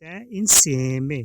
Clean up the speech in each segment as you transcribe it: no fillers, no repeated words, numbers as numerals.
tè insieme،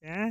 tè،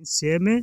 insieme،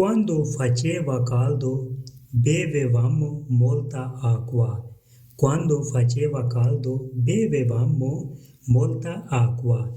quando faceva caldo bevevamo molta acqua، quando faceva caldo bevevamo molta acqua،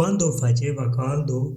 quando faceva caldo،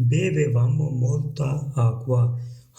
bevevamo molta acqua،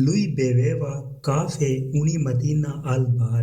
lui beveva caffè ogni mattina al bar،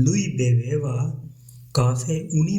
lui beveva caffè ogni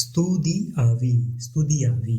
studiavi، studiavi،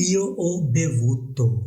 Io ho bevuto،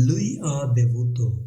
Lui ha bevuto،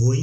Voi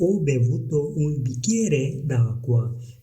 Ho bevuto un bicchiere d'acqua.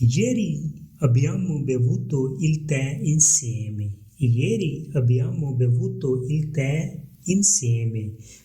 Ieri abbiamo bevuto il tè insieme. Ieri abbiamo bevuto il tè insieme.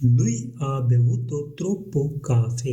Lui ha bevuto troppo caffè.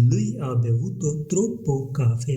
Lui ha bevuto troppo caffè.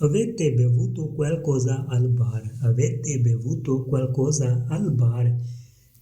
Avete bevuto qualcosa al bar. Avete bevuto qualcosa al bar.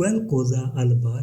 Qualcosa al bar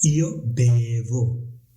Io bevo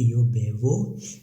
Io bevo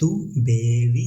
Tu bevi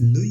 Lui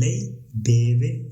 Lei beve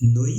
Noi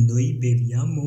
Noi beviamo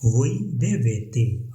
Voi bevete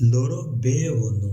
Loro bevono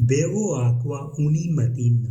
Bevo acqua ogni mattina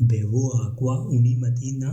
Bevo acqua ogni mattina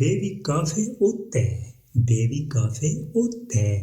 Bevi caffè o tè. Bevi caffè o tè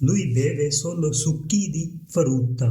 Lui beve solo succhi di frutta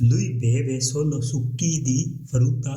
Lui beve solo succhi di frutta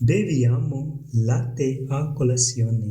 Beviamo latte a colazione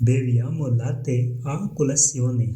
Beviamo latte a colazione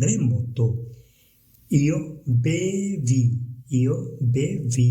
remoto. Io bevi. Io bevi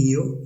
Io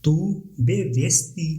Tu bevesti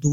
Tu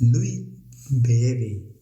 Lui beve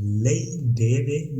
Lei beve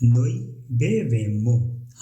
Noi bevemmo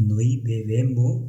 Noi bevemmo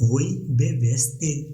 Voi beveste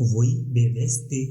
Voi beveste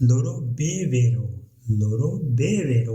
Loro bevero. Loro bevero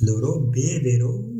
Loro bevero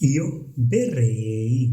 Io berrei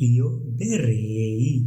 Io berrei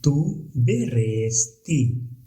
Tu berresti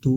Tu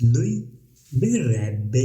Lui berrebbe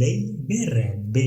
Lei berrebbe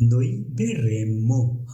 Noi berremmo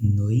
Noi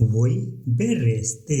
Voi berreste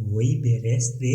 Voi berreste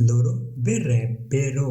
Loro berrebbero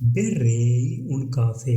Berrei un caffè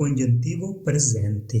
congiuntivo presente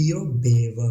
io beva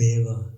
beva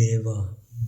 beva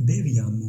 beviamo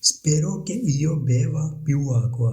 Spero che io beva più acqua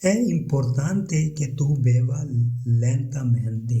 È importante che tu beva lentamente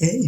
È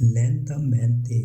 lentamente,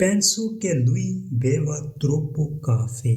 Penso che lui beva troppo caffè.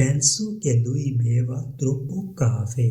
Penso che lui beva troppo caffè.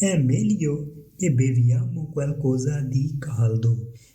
È meglio che beviamo qualcosa di caldo.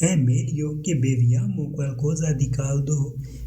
È meglio che beviamo qualcosa di caldo.